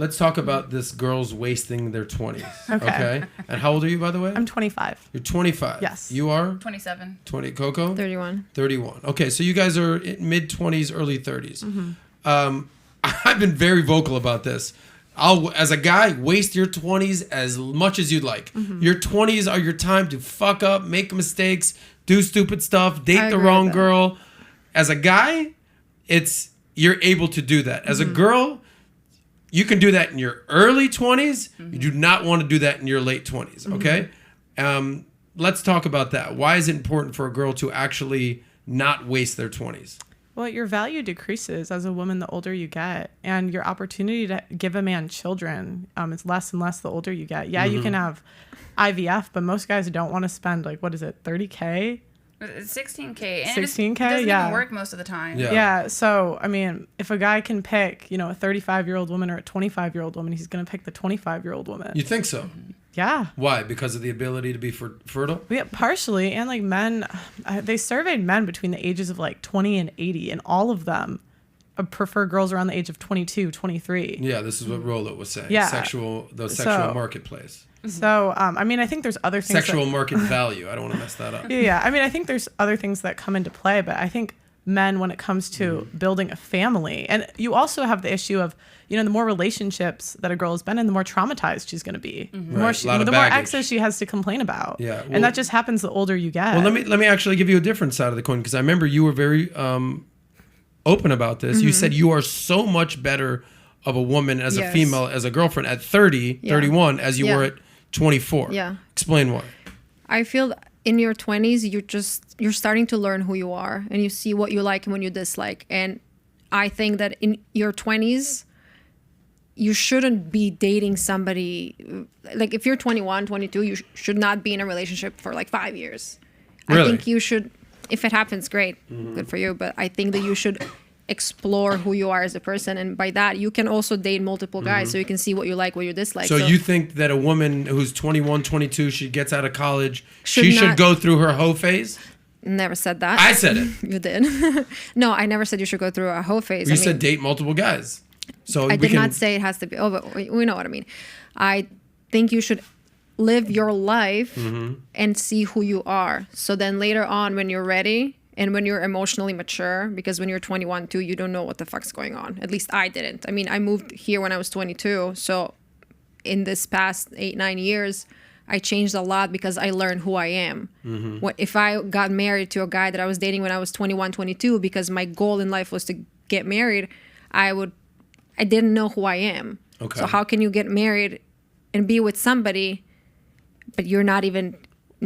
Let's talk about this girls wasting their 20s. Okay. And how old are you, by the way? I'm 25. You're 25. Yes. You are? 27. 20. Coco? 31. 31. Okay, so you guys are in mid-20s, early 30s. I've been very vocal about this. I'll, as a guy, waste your 20s as much as you'd like. Your 20s are your time to fuck up, make mistakes, do stupid stuff, date the wrong girl. As a guy, you're able to do that. As a girl, you can do that in your early 20s. You do not want to do that in your late 20s, okay? Let's talk about that. Why is it important for a girl to actually not waste their 20s? Well, your value decreases as a woman the older you get, and your opportunity to give a man children is less and less the older you get. Yeah, you can have IVF, but most guys don't want to spend, like, what is it, $30K? It's $16K. And 16K, it doesn't even work most of the time. Yeah. So, I mean, if a guy can pick, a 35-year-old woman or a 25-year-old woman, he's going to pick the 25-year-old woman. You think so? Yeah. Why? Because of the ability to be fertile? Yeah, partially. And like men, they surveyed men between the ages of like 20 and 80, and all of them prefer girls around the age of 22, 23. Yeah, this is what Rolo was saying. Yeah. Sexual marketplace. So, I mean, I think there's other things. Sexual market value. I don't want to mess that up. Yeah. I mean, I think there's other things that come into play, but I think men, when it comes to building a family, and you also have the issue of, the more relationships that a girl has been in, the more traumatized she's going to be. The more exes she has to complain about. Yeah. Well, and that just happens the older you get. Well, let me actually give you a different side of the coin, because I remember you were very open about this. You said you are so much better of a woman as a female, as a girlfriend at 30, 31, as you were at 24. Yeah. Explain why. I feel in your 20s, you're starting to learn who you are, and you see what you like and what you dislike. And I think that in your 20s, you shouldn't be dating somebody, like if you're 21, 22, you should not be in a relationship for like 5 years. Really? I think you should, if it happens, great, good for you. But I think that you should explore who you are as a person. And by that, you can also date multiple guys so you can see what you like, what you dislike. So you think that a woman who's 21, 22, she gets out of college, she should go through her hoe phase? Never said that. I said it. You did. No, I never said you should go through a hoe phase. You said date multiple guys. So I did not say it has to be. Oh, but we know what I mean. I think you should live your life and see who you are. So then later on, when you're ready and when you're emotionally mature, because when you're 21 too, you don't know what the fuck's going on. At least I didn't. I mean, I moved here when I was 22. So in this past 8-9 years, I changed a lot because I learned who I am. What if I got married to a guy that I was dating when I was 21, 22, because my goal in life was to get married, I didn't know who I am. Okay. So how can you get married and be with somebody, but you're not even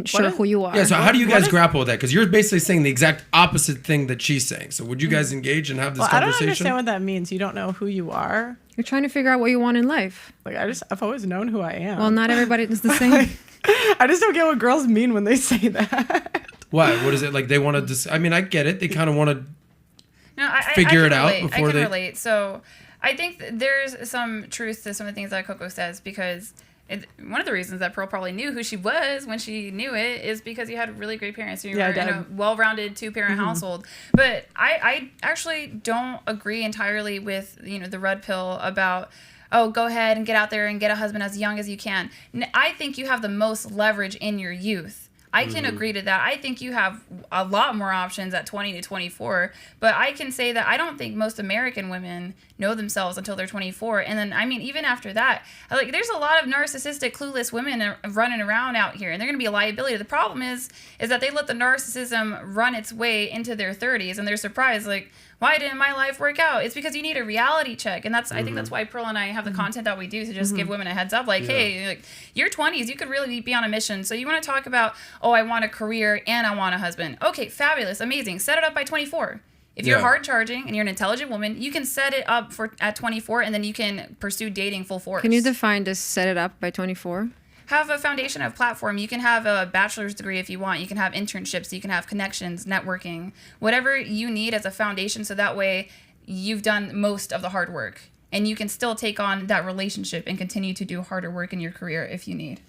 sure who you are? Yeah, so how do you guys grapple with that? Because you're basically saying the exact opposite thing that she's saying. So would you guys engage and have this conversation? I don't understand what that means. You don't know who you are? You're trying to figure out what you want in life. Like, I've always known who I am. Well, not everybody is the same. I just don't get what girls mean when they say that. Why? What is it? Like they want to I mean, I get it. They kind of want to figure it out before I can relate. So I think there's some truth to some of the things that Koko says, because one of the reasons that Pearl probably knew who she was when she knew it is because you had really great parents. You were in a well-rounded 2-parent household. But I actually don't agree entirely with the red pill about, oh, go ahead and get out there and get a husband as young as you can. I think you have the most leverage in your youth. I can agree to that. I think you have a lot more options at 20 to 24, but I can say that I don't think most American women know themselves until they're 24. And then, I mean, even after that, like, there's a lot of narcissistic, clueless women running around out here, and they're going to be a liability. The problem is that they let the narcissism run its way into their 30s, and they're surprised, like, why didn't my life work out? It's because you need a reality check. And I think that's why Pearl and I have the content that we do, to just give women a heads up. Like, hey, like, your 20s, you could really be on a mission. So you want to talk about, oh, I want a career and I want a husband. Okay, fabulous, amazing. Set it up by 24. If you're hard charging and you're an intelligent woman, you can set it up at 24, and then you can pursue dating full force. Can you define this set it up by 24? Have a foundation of platform. You can have a bachelor's degree if you want. You can have internships. You can have connections, networking, whatever you need as a foundation. So that way you've done most of the hard work, and you can still take on that relationship and continue to do harder work in your career if you need.